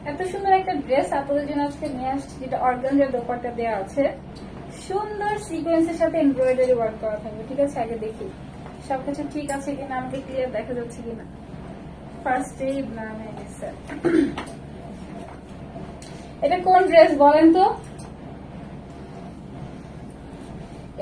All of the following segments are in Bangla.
এত সুন্দর একটা ড্রেস আপনাদের জন্য আজকে নিয়ে আসছি, যেটা অর্গানজার দোপাট্টা দেওয়া আছে, সুন্দর সিকোয়েন্সের সাথে এমব্রয়ডারি ওয়ার্ক করা থাকবে। ঠিক আছে, আগে দেখি সবকিছু ঠিক আছে কিনা, আমাকে ক্লিয়ার দেখা যাচ্ছে কিনা। ফার্স্টেই নামে গেছে। এটা কোন ড্রেস বলেন তো?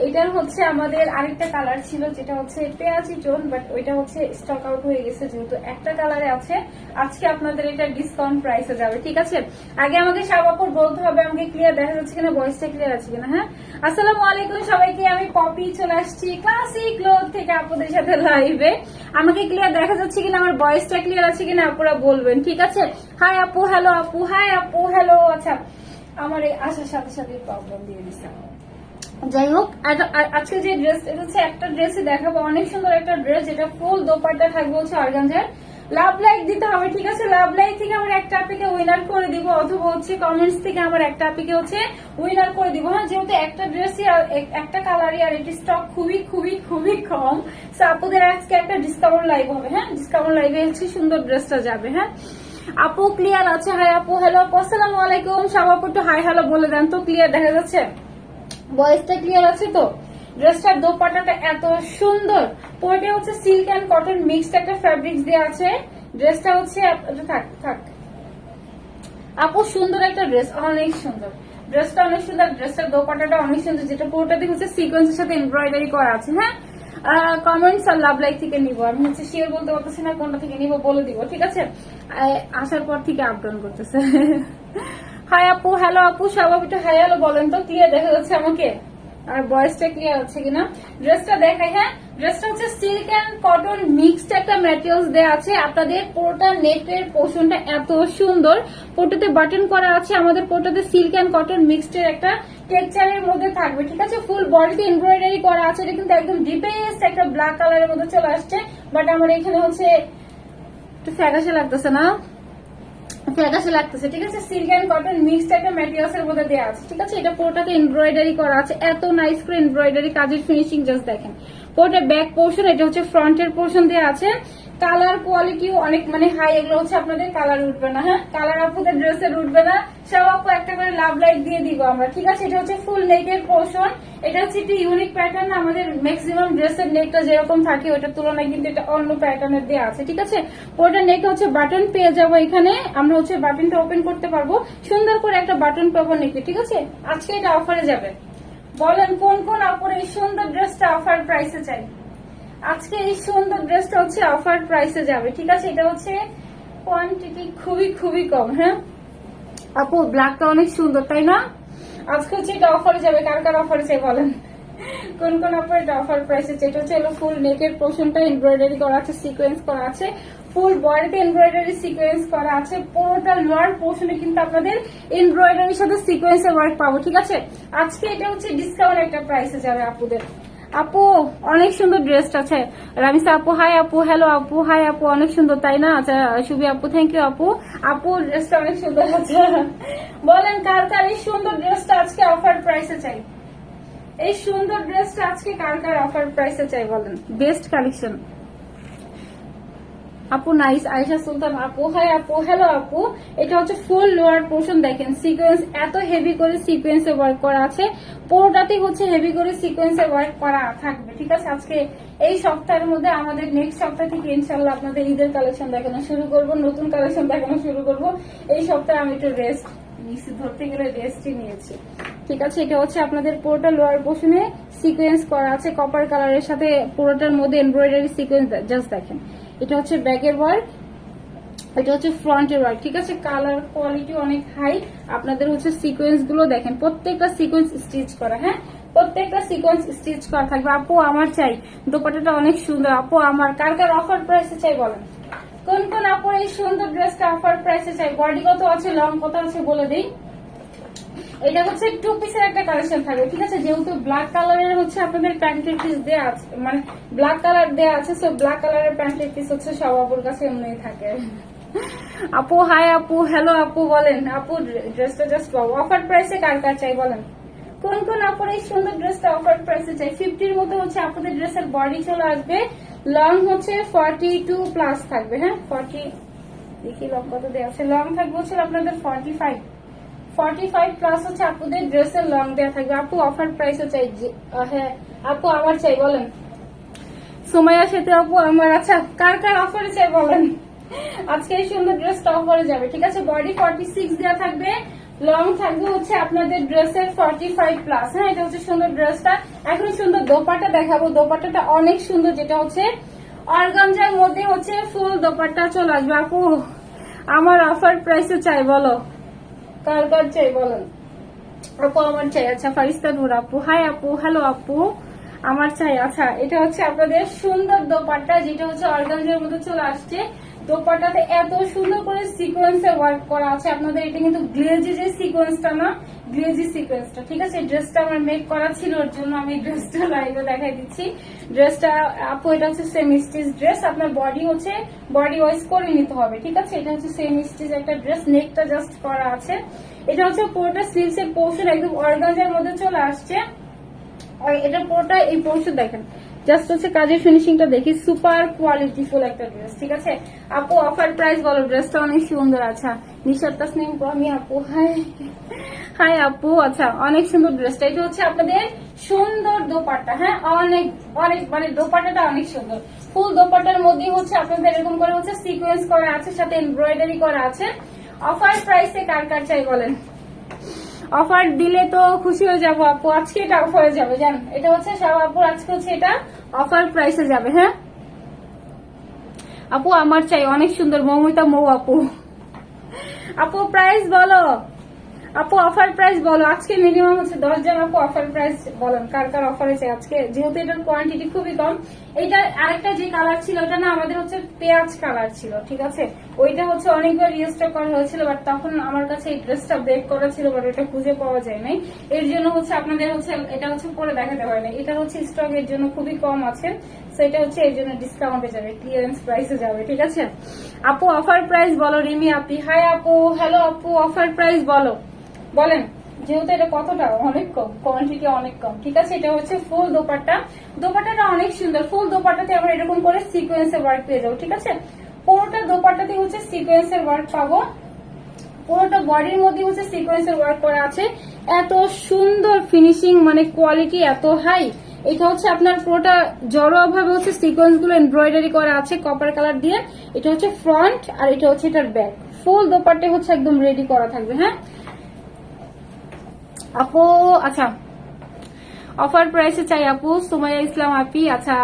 এটার হচ্ছে আমাদের আরেকটা কালার ছিল, যেটা হচ্ছে পেঁয়াজি টোন, বাট ওইটা হচ্ছে স্টক আউট হয়ে গেছে, যেহেতু একটা কালারে আছে। আজকে আপনাদের এটা ডিসকাউন্ট প্রাইসে যাবে। ঠিক আছে, আগে আমাকে শাবাপুর বলতে হবে আমাকে ক্লিয়ার দেখা যাচ্ছে কিনা, ভয়েসটা ক্লিয়ার আছে কিনা। হ্যাঁ, আসসালামু আলাইকুম সবাইকে, আমি পপি চলে আসছি ক্লাসিক ক্লোথ থেকে আপনাদের সাথে লাইভে। আমাকে ক্লিয়ার দেখা যাচ্ছে কিনা, আমার ভয়েসটা ক্লিয়ার আছে কিনা আপনারা বলবেন। ঠিক আছে, হাই আপু, হ্যালো আপু, হাই আপু, হ্যালো। আচ্ছা, আমার এই আসার সাথে সাথে প্রবলেম দিয়ে দিচ্ছে। যাই হোক, আজকে যে ড্রেস, এটা হচ্ছে একটা ড্রেসই দেখাবো, অনেক সুন্দর একটা ড্রেস, যেটা ফুল দোপাট্টা থাকবে হচ্ছে অর্গানজার। লাভ লাইক দিতে হবে। ঠিক আছে, লাভ লাইক থেকে আমার একটা আপিকে উইনার করে দিব, অথবা হচ্ছে কমেন্টস থেকে আমার একটা আপিকে হচ্ছে উইনার করে দিব। হ্যাঁ, যেহেতু একটা ড্রেসই একটা কালারই, আর এটি স্টক খুবই খুবই খুবই কম, সো আপুদের আজকে একটা ডিসকাউন্ট লাইভ হবে। হ্যাঁ, ডিসকাউন্ট লাইভে হচ্ছে সুন্দর ড্রেসটা যাবে। হ্যাঁ, আপু ক্লিয়ার আছে? হাই আপু, হ্যালো আপু, আসসালামু আলাইকুম। সব আপু একটু হাই হ্যালো বলে দেন তো, ক্লিয়ার দেখা যাচ্ছে? ভয়েসটা ক্লিয়ার আছে তো? ড্রেসটার দোপাট্টাটা এত সুন্দর, পরে হচ্ছে সিল্ক এন্ড কটন মিক্সড একটা ফ্যাব্রিক্স দেওয়া আছে। ড্রেসটা হচ্ছে থাক থাক আপু, সুন্দর একটা ড্রেস, অনেক সুন্দর ড্রেসটা, অনেক সুন্দর। ড্রেসটার দোপাট্টাটা অনেক সুন্দর, যেটা পুরোটাতে হচ্ছে সিকোয়েন্সের সাথে এমব্রয়ডারি করা আছে। হ্যাঁ, কমেন্টস আর লাভ লাইক থেকে নিবো, আমি হচ্ছে শিওর বলতে পারতেছি না কোনটা থেকে নিবো, বলে দিব। ঠিক আছে, আসার পর থেকে আপ ডাউন করতেছে। হাই আপু, হ্যালো আপু, সব একটু হাই হ্যালো বলেন তো, ক্লিয়ার দেখা যাচ্ছে আমাকে, আর ভয়েসটা ক্লিয়ার আছে কিনা। ড্রেসটা দেখাই। হ্যাঁ, ড্রেসটা হচ্ছে সিল্ক এন্ড কটন মিক্সড একটা ম্যাটেরিয়ালস দেওয়া আছে আপনাদের। পুরোটা নেটের পোর্শনটা এত সুন্দর, পুরোটাতে বাটন করা আছে, আমাদের পুরোটাতে সিল্ক এন্ড কটন মিক্সড এর একটা টেক্সচারের মধ্যে থাকবে। ঠিক আছে, ফুল বডিতে এমব্রয়ডারি করা আছে। এটা কিন্তু একদম ডিপেস্ট একটা ব্ল্যাক কালারের মধ্যে চলে আসছে, বাট আমার এখানে হচ্ছে একটু ফ্যাকাশে লাগতেছে না, ফ্যাকাশে লাগতেছে। ঠিক আছে, সিল্ক এন্ড কটন মিক্সড একটা ম্যাটেরিয়ালস এর মধ্যে দেওয়া আছে। ঠিক আছে, এটা পুরোটাতে এমব্রয়ডারি করা আছে, এত নাইস করে এমব্রয়ডারি কাজের ফিনিশিং জাস্ট দেখেন। পুরোটা ব্যাক পোর্শন, এটা হচ্ছে ফ্রন্টের পোর্শন দেওয়া আছে। কালার কোয়ালিটিও অনেক মানে হাই, এগুলো হচ্ছে আপনাদের কালার উঠবে না। হ্যাঁ, কালার আপুদের ড্রেসের উঠবে না, সব আপু একটা করে লাভ লাইট দিয়ে দিব আমরা। ঠিক আছে, এটা হচ্ছে ফুল নেকের পোর্শন। এটা হচ্ছে একটি ইউনিক প্যাটার্ন, আমাদের ম্যাক্সিমাম ড্রেসের নেকটা যেরকম থাকে ওটার তুলনায় কিন্তু এটা অন্য প্যাটার্নের দেওয়া আছে। ঠিক আছে, পুরোটা নেকে হচ্ছে বাটন পেয়ে যাবো এখানে, আমরা হচ্ছে বাটনটা ওপেন করতে পারবো, সুন্দর করে একটা বাটন পাবো নেকে। ঠিক আছে, আজকে এটা অফারে যাবে। বলেন কোন কোন আপুর এই সুন্দর ড্রেসটা অফার প্রাইসে চাই? আজকে এই সুন্দর ড্রেসটা হচ্ছে অফার প্রাইসে যাবে। ঠিক আছে, এটা হচ্ছে কোয়ান্টিটি খুবই খুবই কম। হ্যাঁ আপু, ব্ল্যাকটা অনেক সুন্দর তাই না? আজকে হচ্ছে এটা অফারে যাবে। কার কার অফারে চাই বলেন, কোন কোন আপনার এটা অফার প্রাইসে? এটা হচ্ছে ফুল নেকের পোর্শনটা এমব্রয়ডারি করা আছে, সিকোয়েন্স করা আছে, ফুল বডিতে এমব্রয়ডারি সিকোয়েন্স করা আছে। পুরোটা লোয়ার পোর্শনে কিন্তু আপনাদের এমব্রয়ডারির সাথে সিকোয়েন্সের ওয়ার্ক পাবো। ঠিক আছে, আজকে এটা হচ্ছে ডিসকাউন্ট একটা প্রাইসে যাবে আপুদের। আপু অনেক সুন্দর ড্রেসটা আছে। রামিসা আপু হাই আপু, হ্যালো আপু, হাই আপু, অনেক সুন্দর তাই না? আচ্ছা, সুবি আপু থ্যাংক ইউ আপু। আপু ড্রেসটা অনেক সুন্দর আছে। বলেন কার কার এই সুন্দর ড্রেসটা আজকে অফার প্রাইসে চাই? এই সুন্দর ড্রেসটা আজকে কার কার অফার প্রাইসে চাই বলেন? বেস্ট কালেকশন আপু, নাইস। আয়েশা সুলতান আপু, হাই আপু, হ্যালো আপু। এটা হচ্ছে ফুল লোয়ার পোর্শন, দেখেন সিকোয়েন্স এত হেভি করে সিকোয়েন্সে ওয়ার্ক করা আছে, পুরোটাতে হচ্ছে হেভি করে সিকোয়েন্সে ওয়ার্ক করা থাকবে। ঠিক আছে, আজকে এই সপ্তাহের মধ্যে আমাদের নেক্সট সপ্তাহ থেকে ইনশাল্লাহ আপনাদের ঈদের কালেকশন দেখানো শুরু করব, নতুন কালেকশন দেখানো শুরু করব। এই সপ্তাহে আমি একটু রেস্ট নিয়েছি, ধরতে গেলে রেস্টই নিয়েছি। ঠিক আছে, এটা হচ্ছে আপনাদের পুরোটা লোয়ার পোর্শনে সিকোয়েন্স করা আছে কপার কালারের সাথে, পুরোটার মধ্যে এমব্রয়ডারি সিকোয়েন্স জাস্ট দেখেন। এটা হচ্ছে ব্যাকের ওয়ার্ক, এটা হচ্ছে ফ্রন্টের ওয়ার্ক। ঠিক আছে, কালার কোয়ালিটি অনেক হাই। আপনাদের হচ্ছে সিকোয়েন্স গুলো দেখেন, প্রত্যেকটা সিকোয়েন্স স্টিচ করা। হ্যাঁ, প্রত্যেকটা সিকোয়েন্স স্টিচ করা থাকবে। আপু আমার চাই, দোপাট্টাটা অনেক সুন্দর। আপু আমার, কার কার অফার প্রাইসে চাই বলেন? কোন কোন আপু এই সুন্দর ড্রেসটা অফার প্রাইসে চাই? বডি কত আছে, লং কত আছে বলে দিই। এটা হচ্ছে টু পিসের একটা কালেকশন থাকবে। ঠিক আছে, যেহেতু ব্ল্যাক কালারের হচ্ছে আপনাদের প্যান্টের পিস দেওয়া আছে, মানে ব্ল্যাক কালার দেওয়া আছে, সো ব্ল্যাক কালারের প্যান্টের পিস হচ্ছে সব আপুর কাছে এমনি থাকে। আপু হাই আপু, হ্যালো আপু, বলেন আপু ড্রেসটা জাস্ট অফার প্রাইসে কার কার চাই বলেন? কোন কোন আপুর এই সুন্দর ড্রেসটা অফার প্রাইসে চাই? 50-র মধ্যে হচ্ছে আপনাদের ড্রেসের বডি চলে আসবে, লং হচ্ছে 42 প্লাস থাকবে। হ্যাঁ, 40 দেখি লং কত দেওয়া আছে। লং থাকবে হচ্ছে আপনাদের 45 প্লাস হচ্ছে আপুদের ড্রেসের লং দেওয়া থাকবে। আপু অফার প্রাইসও চাই। হ্যাঁ আপু আমার চাই বলেন। সুমাইয়া সেতু আপু আমার। আচ্ছা কার কার অফারে চাই বলেন। আজকে এই সুন্দর ড্রেসটা অফারে যাবে, ঠিক আছে। বডি 46 দেওয়া থাকবে, লং থাকবে হচ্ছে আপনাদের ড্রেসের 45 প্লাস। হ্যাঁ এটা হচ্ছে সুন্দর ড্রেসটা। এখন সুন্দর দোপাট্টা দেখাবো। দোপাট্টাটা অনেক সুন্দর, যেটা হচ্ছে অর্গানজার মধ্যে হচ্ছে ফুল দোপাট্টা চলে আসবে। আপু আমার অফার প্রাইসে চাই বলো, কার কার চাই বলেন। আপু আমার চাই। আচ্ছা ফারিস্তা নূর আপু হাই আপু, হ্যালো আপু আমার চাই। আচ্ছা এটা হচ্ছে আপনাদের সুন্দর দোপাট্টা, যেটা হচ্ছে অর্গানজার মধ্যে চলে আসছে। দোপাট্টাতে এত সুন্দর করে সিকোয়েন্সে ওয়ার্ক করা আছে আপনাদের। এটা কিন্তু গ্লেজি যে সিকোয়েন্সটা না, গ্লেজি সিকোয়েন্সটা, ঠিক আছে। ড্রেসটা আমার মেক করা ছিল, ওর জন্য আমি ড্রেসটা লাইভে দেখাই দিচ্ছি। ড্রেসটা আপু এটা হচ্ছে সেম স্টিচ ড্রেস। আপনার বডি হচ্ছে বডি ওয়াইজ করে নিতে হবে, ঠিক আছে। এটা হচ্ছে সেম স্টিচ একটা ড্রেস, নেকটা জাস্ট করা আছে। এটা হচ্ছে পুরোটা স্লিভস এর পোর্শন একদম অর্গানজার মধ্যে চলে আসছে। আর এটা পুরোটা এই পোর্শন দেখেন, জাস্ট হচ্ছে কাজের ফিনিশিংটা দেখি, সুপার কোয়ালিটিফুল একটা ড্রেস, ঠিক আছে। আপু অফার প্রাইস বলো, ড্রেসটা অনেক সুন্দর। আচ্ছা নিশাত তাসনিম প্রমি আপু হাই হাই আপু। আচ্ছা অনেক সুন্দর ড্রেসটা। এটা হচ্ছে আপনাদের সুন্দর দোপাট্টা। হ্যাঁ অনেক অনেক মানে দোপাট্টাটা অনেক সুন্দর। ফুল দোপাট্টার মধ্যে হচ্ছে আপনাদের এরকম করে হচ্ছে সিকোয়েন্স করা আছে, সাথে এমব্রয়ডারি করা আছে। অফার প্রাইসে কার কার চাই বলেন। অফার দিলে তো খুশি হয়ে যাবো আপু। আজকে এটা অফারে যাবে জান। এটা হচ্ছে সব আপুর আজকে হচ্ছে এটা অফার প্রাইসে যাবে। হ্যাঁ আপু আমার চাই, অনেক সুন্দর। মৌমিতা মৌ আপু। আপু প্রাইস বলো, আপু অফার প্রাইস বলো। আজকে মিনিমাম হচ্ছে 10 জন আপু অফার প্রাইস বলেন কার কার অফার আছে আজকে, যেহেতু এটার কোয়ান্টিটি খুবই কম। এইটা আরেকটা যে কালার ছিল ওটা না আমাদের হচ্ছে পেঁয়াজ কালার ছিল, ঠিক আছে। ওইটা হচ্ছে অনেকবার রিস্টক করা হয়েছিল, বাট তখন আমার কাছে এই ড্রেসটা বেক করা ছিল, বাট ওটা খুঁজে পাওয়া যায় নাই। এর জন্য হচ্ছে আপনাদের হচ্ছে এটা হচ্ছে পরে দেখাতে হয় না। এটা হচ্ছে স্টক এর জন্য খুবই কম আছে, সেটা হচ্ছে এর জন্য ডিসকাউন্টে যাবে, ক্লিয়ারেন্স প্রাইসে যাবে, ঠিক আছে। আপু অফার প্রাইস বলো। রিমি আপি হাই আপু, হ্যালো আপু অফার প্রাইস বলো বলেন। যেহেতু এটা কতটা অনেক কম, কোয়ান্টিটি অনেক কম, ঠিক আছে। এটা হচ্ছে ফুল দোপাট্টা। দোপাট্টাটা অনেক সুন্দর। ফুল দোপাট্টাতে আমরা এরকম করে সিকোয়েন্সের ওয়ার্ক পেয়ে যাবো, ঠিক আছে। পুরোটা দোপাট্টাতে হচ্ছে সিকোয়েন্সের ওয়ার্ক পাবো। পুরোটা বডির মধ্যে হচ্ছে সিকোয়েন্সের ওয়ার্ক করা আছে। এত সুন্দর ফিনিশিং, মানে কোয়ালিটি এত হাই। এটা হচ্ছে আপনার পুরোটা জড়োয়া ভাবে হচ্ছে সিকোয়েন্স গুলো এমব্রয়ডারি করা আছে কপার কালার দিয়ে। এটা হচ্ছে ফ্রন্ট আর এটা হচ্ছে এটার ব্যাক। ফুল দোপাট্টা হচ্ছে একদম রেডি করা থাকবে। হ্যাঁ আপু আচ্ছা অফার প্রাইসে চাই আপু। সুমাইয়া ইসলাম আপি। আচ্ছা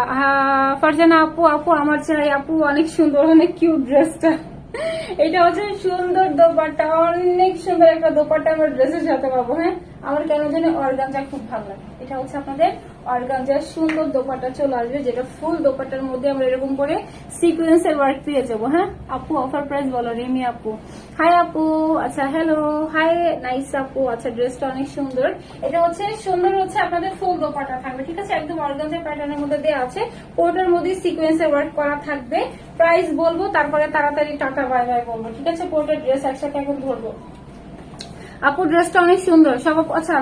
ফারজানা আপু, আপু আমার চাই আপু। অনেক সুন্দর, অনেক কিউট ড্রেসটা। এটা হচ্ছে সুন্দর দোপাট্টা, অনেক সুন্দর একটা দোপাট্টা আমরা ড্রেসের সাথে পাবো। হ্যাঁ আমার কেন জানি অর্গানজা খুব ভালো লাগে। এটা হচ্ছে আপনাদের অর্গানজার সুন্দর দোপাট্টা চলে আসবে, যেটা ফুল দোপাট্টার মধ্যে আমরা এরকম করে সিকোয়েন্সের ওয়ার্ক পেয়ে যাবো। হ্যাঁ আপু অফার প্রাইস বলো। রিমি আপু হাই আপু। আচ্ছা হ্যালো হাই নাইস আপু। আচ্ছা ড্রেসটা অনেক সুন্দর। এটা হচ্ছে সুন্দর হচ্ছে আপনাদের ফুল দোপাট্টা থাকবে, ঠিক আছে। একদম অর্গানজা প্যাটার্নের মধ্যে দেওয়া আছে, ওটার মধ্যে সিকোয়েন্সের ওয়ার্ক করা থাকবে। প্রাইস বলবো তারপরে তাড়াতাড়ি টাটা বাই বাই বলবো, ঠিক আছে। পুরোটা ড্রেস একসাথে এখন ধরবো। আপু ড্রেসটা অনেক সুন্দর সব। আচ্ছা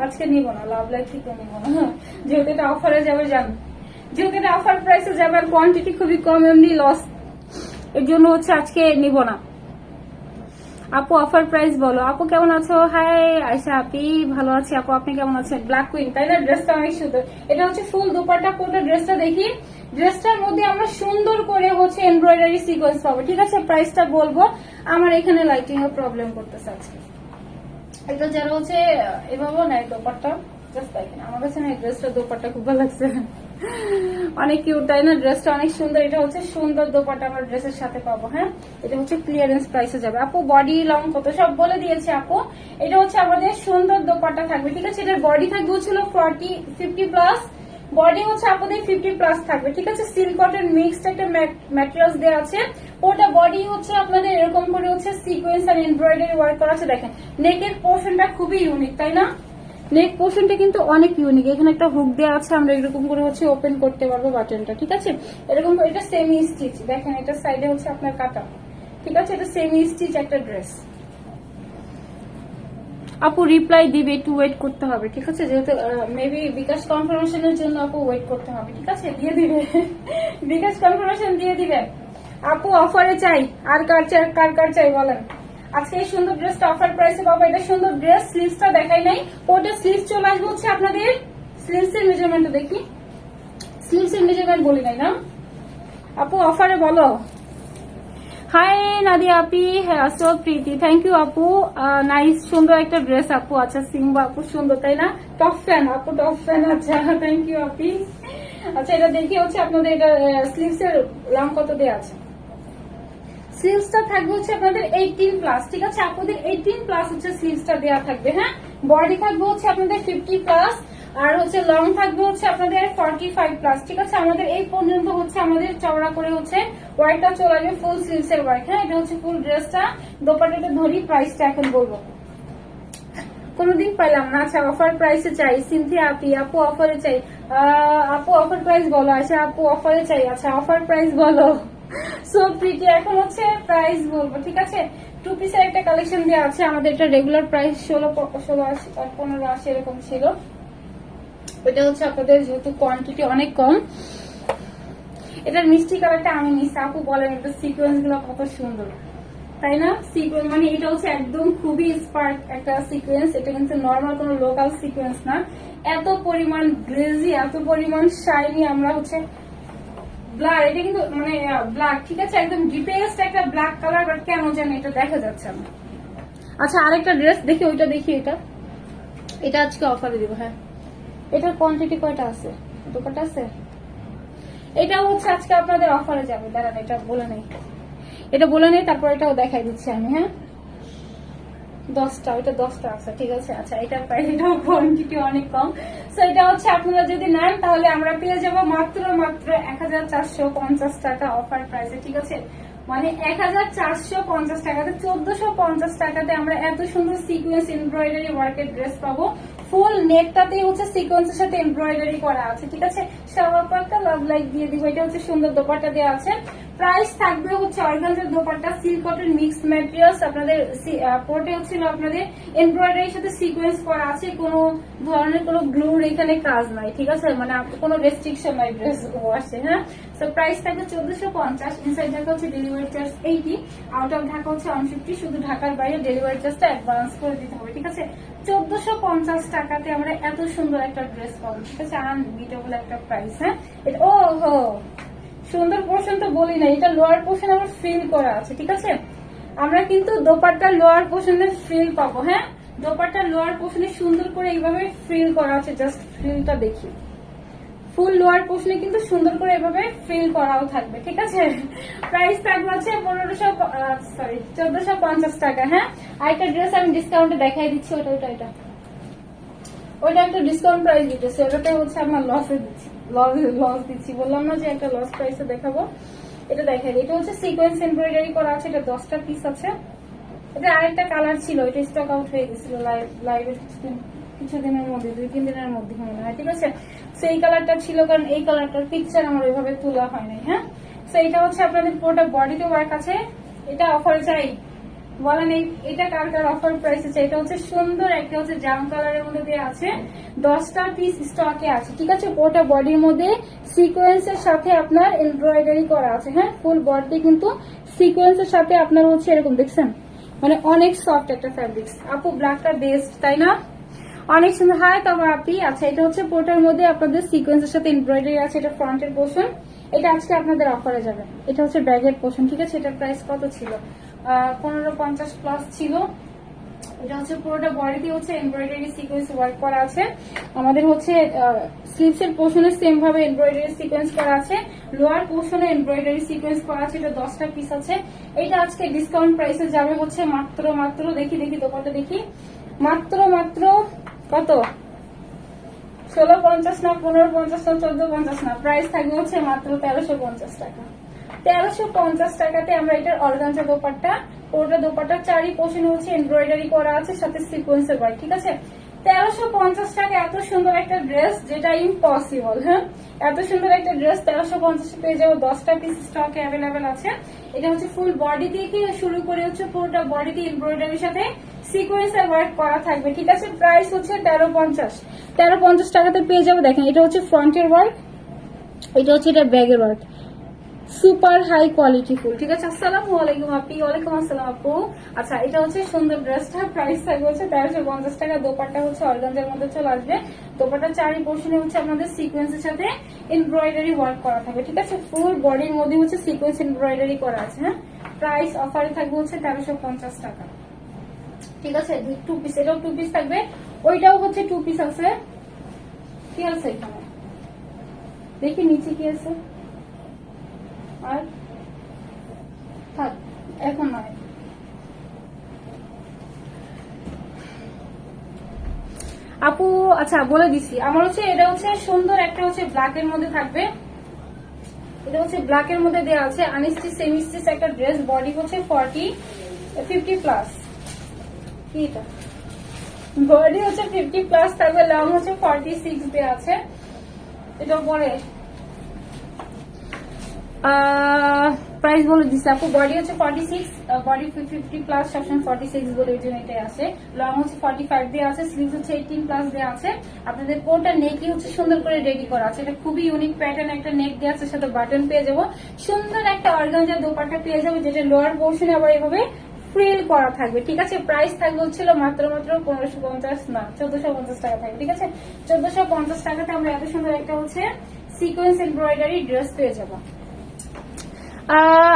আজকে নিবো না, লাভ লাইফ থেকে নিবো না, যেহেতু এটা অফারে যাবে জান। যেহেতু এটা অফার প্রাইসে যাবে আর কোয়ান্টিটি খুবই কম, এমনি লস, এর জন্য হচ্ছে আজকে নিবো না। আপু অফার প্রাইস বলো। আপু কেমন আছো? হাই আয়শা আপি, ভালো আছি আপু, আপনি কেমন আছেন? ব্ল্যাক কুইন তাই না? ড্রেসটা অনেক সুন্দর। এটা হচ্ছে ফুল দোপাট্টা। পুরো ড্রেসটা দেখি, ড্রেসটার মধ্যে আমরা সুন্দর করে হচ্ছে এমব্রয়ডারি সিকোয়েন্স পাবো, ঠিক আছে। প্রাইসটা বলবো। আমার এখানে লাইটিং এর প্রবলেম করতেছে আজকে। এটা যারা হচ্ছে এভাবেও নেয় দোপাট্টা, জাস্ট দেখেন আমার কাছে না এই ড্রেসটা দোপাট্টা খুব ভালো লাগছে, অনেক কিউট তাই না? ড্রেসটা অনেক সুন্দর। এটা হচ্ছে সুন্দর দোপাট্টা আমরা ড্রেসের সাথে পাবো। হ্যাঁ এটা হচ্ছে ক্লিয়ারেন্স প্রাইসে যাবে। আপু বডি লং কত সব বলে দিয়েছে আপু। এটা হচ্ছে আমাদের সুন্দর দোপাট্টা থাকবে, ঠিক আছে। এটার বডি থাকবে হচ্ছিল 50 প্লাস, বডি হচ্ছে আপনাদের 50 প্লাস থাকবে, ঠিক আছে। সিল্ক কটন মিক্সড একটা ম্যাটেরিয়ালস দেওয়া আছে। ওটা বডি হচ্ছে আপনাদের এরকম করে হচ্ছে সিকোয়েন্স আর এমব্রয়ডারি ওয়ার্ক করা আছে। দেখেন নেকের পোর্শনটা খুবই ইউনিক তাই না? নেক পোর্শনটা কিন্তু অনেক ইউনিক। এখানে একটা হুক দেওয়া আছে, আমরা এরকম করে হচ্ছে ওপেন করতে পারবো বাটনটা, ঠিক আছে। এরকম করে এটা সেমি স্টিচ, দেখেন এটা সাইডে হচ্ছে আপনার কাটা, ঠিক আছে। এটা সেমি স্টিচ একটা ড্রেস। আপু রিপ্লাই দিবে, একটু ওয়েট করতে হবে, ঠিক আছে। যেহেতু মেবি বিকাশ কনফার্মেশনের জন্য আপু ওয়েট করতে হবে, ঠিক আছে। দিয়ে দিবে বিকাশ কনফার্মেশন দিয়ে দিবে। আপু অফারে চাই, আর কার চাই বলেন। আজকে এই সুন্দর ড্রেসটা অফার প্রাইসে পাবো। এটা সুন্দর ড্রেস, স্লিভসটা দেখাই নাই, ওটা স্লিভস চলে আসবে হচ্ছে আপনাদের। স্লিভসের মেজারমেন্টটা দেখি, স্লিভসের মেজারমেন্ট বলি নাই না আপু, অফারে বলো। হাই নাদিয়া আপি, হ্যাঁ সো প্রীতি, থ্যাংক ইউ আপু, নাইস, সুন্দর একটা ড্রেস আপু। আচ্ছা সিম্বা আপু সুন্দর তাই না, টপ ফ্যান আপু, টপ ফ্যান। আচ্ছা থ্যাংক ইউ আপি। আচ্ছা এটা দেখি হচ্ছে আপনাদের এটা স্লিভস এর লাম কত দেওয়া আছে। স্লিভসটা থাকবে হচ্ছে আপনাদের 18+, ঠিক আছে আপনাদের 18+ হচ্ছে স্লিভসটা দেওয়া থাকবে। হ্যাঁ, বডি থাকবে হচ্ছে আপনাদের 50+, আর হচ্ছে লং থাকবে হচ্ছে আপনাদের 45+, ঠিক আছে। আমাদের এই পর্যন্ত হচ্ছে আমাদের চওড়া করে হচ্ছে ওয়ার্কটা চলে আসবে, ফুল স্লিভস এর ওয়ার্ক। হ্যাঁ, এটা হচ্ছে ফুল ড্রেসটা। দোপাট্টাটা ধরি, প্রাইসটা এখন বলবো, কোনদিন পাইলাম না। আচ্ছা অফার প্রাইসে চাই, সিনথিয়া আপি, আপু অফারে চাই। আপু অফার প্রাইস বলো। আচ্ছা আপু অফারে চাই, আচ্ছা অফার প্রাইস বলো। সো প্রিটি, এখন হচ্ছে প্রাইস বলবো, ঠিক আছে। টু পিসের একটা কালেকশন দেওয়া আছে আমাদের, এটা রেগুলার প্রাইস 1680 আর 1580 এরকম ছিল। এটা হচ্ছে আপনাদের যেহেতু কোয়ান্টিটি অনেক কম, এটার মিষ্টি কালারটা আমি নিচ্ছি। আপু বলেন এটা সিকোয়েন্স গুলো কত সুন্দর, তাই না। সিকোয়েন্স মানে এটা হচ্ছে একদম খুবই স্পার্ক একটা সিকোয়েন্স, এটা কিন্তু নর্মাল কোনো লোকাল সিকোয়েন্স না। এত পরিমাণ গ্লেজি, এত পরিমাণ শাইনি, আমরা হচ্ছে ব্ল্যাক, এটা কিন্তু মানে ব্ল্যাক, ঠিক আছে, একদম ডিপেস্ট একটা ব্ল্যাক কালার, বাট কেন জানি এটা দেখা যাচ্ছে না। আচ্ছা আরেকটা ড্রেস দেখি, ওইটা দেখি, এটা আজকে অফারে দিব। হ্যাঁ, এটার কোয়ান্টিটি কয়টা আছে, দুটোটা আছে। এটা হচ্ছে আজকে আপনাদের অফারে যাবে, দাঁড়ান এটা বলে নেই, এটা বলে নেই, তারপর এটাও দেখাই দিচ্ছি আমি। হ্যাঁ 10টা, ওইটা 10টা আছে, ঠিক আছে। আচ্ছা এটার প্রাইস, এটাও কোয়ান্টিটি অনেক কম। সো এটা হচ্ছে আপনারা যদি নেন তাহলে আমরা পেয়ে যাবো মাত্র 1450 টাকা অফার প্রাইসে, ঠিক আছে। মানে 1450 টাকাতে, 1450 টাকাতে আমরা এত সুন্দর সিকোয়েন্স এমব্রয়ডারি ওয়ার্কের ড্রেস পাবো। ফুল নেকটাতেই হচ্ছে সিকোয়েন্সের সাথে এমব্রয়ডারি করা আছে, ঠিক আছে। সবাইকে লাভ লাইক দিয়ে দিব। এটা হচ্ছে সুন্দর দোপাট্টা দেওয়া আছে। প্রাইস থাকবে হচ্ছে organza dupatta, silk cotton mix materials. আপনাদের পোর্টে হচ্ছিল আপনাদের এমব্রয়ডারির সাথে সিকোয়েন্স করা আছে, কোনো ধরনের কোনো গ্লুর এখানে কাজ নাই, ঠিক আছে, মানে কোনো রেস্ট্রিকশন নাই ড্রেস ওয়াশে। হ্যাঁ, সো প্রাইস থাকবে 1450। ইনসাইড ঢাকা হচ্ছে delivery charge 80, out of Dhaka হচ্ছে 150। শুধু ঢাকার বাইরে ডেলিভারি চার্জটা অ্যাডভান্স করে দিতে হবে, ঠিক আছে। 1450 টাকাতে আমরা এত সুন্দর একটা ড্রেস পাবো, ঠিক আছে, আনবিটেবল একটা প্রাইস। হ্যাঁ, এটা ও হো সুন্দর পোর্শন তো বলি না, এটা লোয়ার পোর্শন আমার ফিল করা আছে, ঠিক আছে। আমরা কিন্তু দোপাট্টার লোয়ার পোর্শনের ফিল পাবো। হ্যাঁ, দোপাট্টার লোয়ার পোর্শনে সুন্দর করে এইভাবে ফিল করা আছে, জাস্ট ফিলটা দেখি। ফুল লোয়ার পোর্শনে কিন্তু সুন্দর করে এভাবে ফিল করাও থাকবে, ঠিক আছে। প্রাইস থাকবে হচ্ছে 1450 টাকা। হ্যাঁ, আরেকটা ড্রেস আমি ডিসকাউন্টে দেখাই দিচ্ছি, ওইটা একটা ডিসকাউন্ট প্রাইস দিতেছে, ওটাতে হচ্ছে আমার লস দিচ্ছি, বললাম না যে একটা লস প্রাইসে দেখাবো। এটা দেখাই, এটা হচ্ছে সিকোয়েন্স এমব্রয়ডারি করা আছে, এটা 10টা পিস আছে। এটা আরেকটা কালার ছিল, এটা স্টক আউট হয়ে গেছিল লাইভের কিছুদিনের মধ্যে, 2-3 দিনের মধ্যে মনে হয়, ঠিক আছে। সেই কালারটা ছিল, কারণ এই কালারটার পিকচার আমার ওইভাবে তোলা হয় নাই। হ্যাঁ, তো এটা হচ্ছে আপনাদের পুরোটা বডিতে ওয়ার্ক আছে। এটা অফারে চাই বলেন, এটা কার অফার প্রাইসে চাই। এটা হচ্ছে সুন্দর একটা হচ্ছে জাম কালারের মধ্যে দেওয়া আছে, 10টা পিস স্টকে আছে, ঠিক আছে। পুরোটা বডির মধ্যে সিকোয়েন্সের সাথে আপনার এমব্রয়ডারি করা আছে। হ্যাঁ, ফুল বডি কিন্তু সিকোয়েন্সের সাথে আপনার হচ্ছে এরকম, দেখছেন, মানে অনেক সফট একটা ফ্যাব্রিক্স। আপু ব্ল্যাকটা বেস্ট, তাই না, অনেক সুন্দর। হাই তবে আপি। আচ্ছা এটা হচ্ছে পোর্টার মধ্যে আপনাদের সিকোয়েন্সের সাথে এমব্রয়ডারি আছে, এটা ফ্রন্টের পোর্শন। এটা আজকে আপনাদের অফারে যাবে। এটা হচ্ছে ব্যাগের পোর্শন, ঠিক আছে। এটার প্রাইস কত ছিল, 1550+ ছিল। এটা হচ্ছে পুরোটা বডিতে হচ্ছে এমব্রয়ডারি সিকোয়েন্স ওয়ার্ক করা আছে। আমাদের হচ্ছে স্লিভস এর পোর্শনে সেম ভাবে এমব্রয়ডারি সিকোয়েন্স করা আছে, লোয়ার পোর্শনে এমব্রয়ডারি সিকোয়েন্স করা আছে। এটা 10টা পিস আছে। এটা আজকে ডিসকাউন্ট প্রাইসে যাবে হচ্ছে মাত্র দেখি দোকানটা দেখি, মাত্র কত, 1650 না, 1550 না, 1450 না, প্রাইস থাকবে হচ্ছে মাত্র 1350 টাকা। 1350 টাকাতে আমরা এটার অর্গানজা দোপাট্টা, পুরোটা দোপাট্টা চারি পোর্শনে হচ্ছে এমব্রয়ডারি করা আছে, সাথে সিকোয়েন্সের ওয়ার্ক, ঠিক আছে। 1350 টাকা এত সুন্দর একটা ড্রেস, যেটা ইম্পসিবল। হ্যাঁ, এত সুন্দর একটা ড্রেস 1350 পেয়ে যাবো। 10টা পিস স্টকে অ্যাভেলেবেল আছে। এটা হচ্ছে ফুল বডি থেকে শুরু করে হচ্ছে পুরোটা বডিতে এমব্রয়ডারির সাথে সিকোয়েন্সের ওয়ার্ক করা থাকবে, ঠিক আছে। প্রাইস হচ্ছে 1350 টাকাতে পেয়ে যাবো। দেখেন এটা হচ্ছে ফ্রন্টের ওয়ার্ক, এটা হচ্ছে এটা ব্যাগের work, super high quality full, ঠিক আছে। আসসালামু আলাইকুম আপি। ওয়ালাইকুম আসসালাম আপু। আচ্ছা, এটা হচ্ছে সুন্দর ড্রেসটা, প্রাইস থাকবে হচ্ছে 1350 টাকা। দোপাট্টা হচ্ছে অর্গানজার মধ্যে চলে আসবে। দোপাট্টা চারি পোর্শনে হচ্ছে আপনাদের সিকোয়েন্সের সাথে এমব্রয়ডারি ওয়ার্ক করা থাকবে, ঠিক আছে। ফুল বডির মধ্যে হচ্ছে সিকোয়েন্স এমব্রয়ডারি করা আছে, হ্যাঁ। প্রাইস অফারে থাকবে হচ্ছে 1350 টাকা, ঠিক আছে। টু পিস, এটাও টু পিস থাকবে, ওইটাও হচ্ছে টু পিস আছে। কি আছে এখানে দেখি, নিচে কি আছে, আর থাক এখন নয়। আপু আচ্ছা বলে দিছি, আমার হচ্ছে এটা হচ্ছে সুন্দর একটা হচ্ছে ব্ল্যাকের মধ্যে থাকবে। এটা হচ্ছে ব্ল্যাকের মধ্যে দেওয়া আছে, আনস্টিচ সেমি স্টিচ একটা ড্রেস, বডি হচ্ছে 50 প্লাস। কি এটা, বডি হচ্ছে 50 প্লাস থাকবে, লং হচ্ছে 46 দেওয়া আছে। এটা পরে প্রাইস বলে দিচ্ছে আপু। বডি হচ্ছে 46, বডি 50 প্লাস, সবসময় 46 বলে এই জন্য এটাই আছে। লং হচ্ছে 45 দেওয়া আছে, স্লিভস হচ্ছে 18 প্লাস দেওয়া আছে। আপনাদের কোনটা নেকই হচ্ছে সুন্দর করে রেডি করা আছে। এটা খুবই ইউনিক প্যাটার্ন, একটা নেক দেওয়া আছে, সাথে বাটন পেয়ে যাবো। সুন্দর একটা অর্গানজা দোপাট্টা পেয়ে যাবো, যেটা লোয়ার পোর্শনে আবার এভাবে ফ্রিল করা থাকবে, ঠিক আছে। প্রাইস থাকবে হচ্ছিল মাত্র 1550 না 1450 টাকা থাকবে, ঠিক আছে। 1450 টাকাতে আমরা এত সুন্দর একটা হচ্ছে সিকোয়েন্স এমব্রয়ডারি ড্রেস পেয়ে যাবো।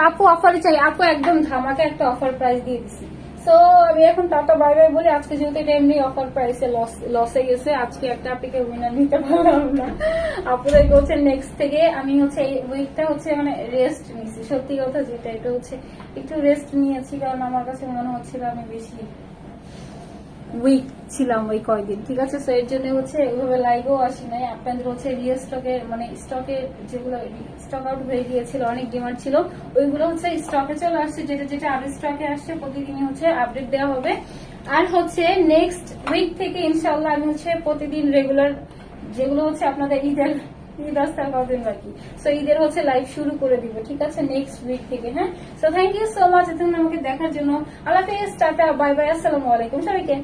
আপু অফারে চাই আপু, একদম ধামাকা একটা অফার প্রাইস দিয়ে দিছি। সো আমি এখন টাটা বাই বাই বলি। আজকে যেহেতু এটা এমনি অফার প্রাইসে লসে গেছে, আজকে একটা আপনাকে উইনার নিতে পারলাম না। আপুদেরকে হচ্ছে নেক্সট থেকে আমি হচ্ছে এই উইকটা হচ্ছে মানে রেস্ট নিছি, সত্যি কথা যেটা, এটা হচ্ছে একটু রেস্ট নিয়েছি, কারণ আমার কাছে মনে হচ্ছিল আমি বেশি উইক ছিলাম ওই কয়দিন, ঠিক আছে। সো এর জন্য হচ্ছে ওইভাবে লাইভও আসি নাই। আপনাদের হচ্ছে রিস্টকের মানে স্টকে যেগুলো স্টক আউট হয়ে গিয়েছিল, অনেক ডিমান্ড ছিল, ওইগুলো হচ্ছে স্টকে চলে আসছে। যেটা যেটা আরো স্টকে আসছে প্রতিদিনই হচ্ছে আপডেট দেওয়া হবে। আর হচ্ছে নেক্সট উইক থেকে ইনশাল্লাহ আমি হচ্ছে প্রতিদিন রেগুলার যেগুলো হচ্ছে আপনাদের ঈদ আসতে আর কদিন বাকি, সো ঈদের হচ্ছে লাইভ শুরু করে দিব, ঠিক আছে, নেক্সট উইক থেকে, হ্যাঁ। So thank you so much এতক্ষণ আমাকে দেখার জন্য। আল্লাহ হাফেজ, টাটা বাই বাই, আসসালামু আলাইকুম সবাইকে।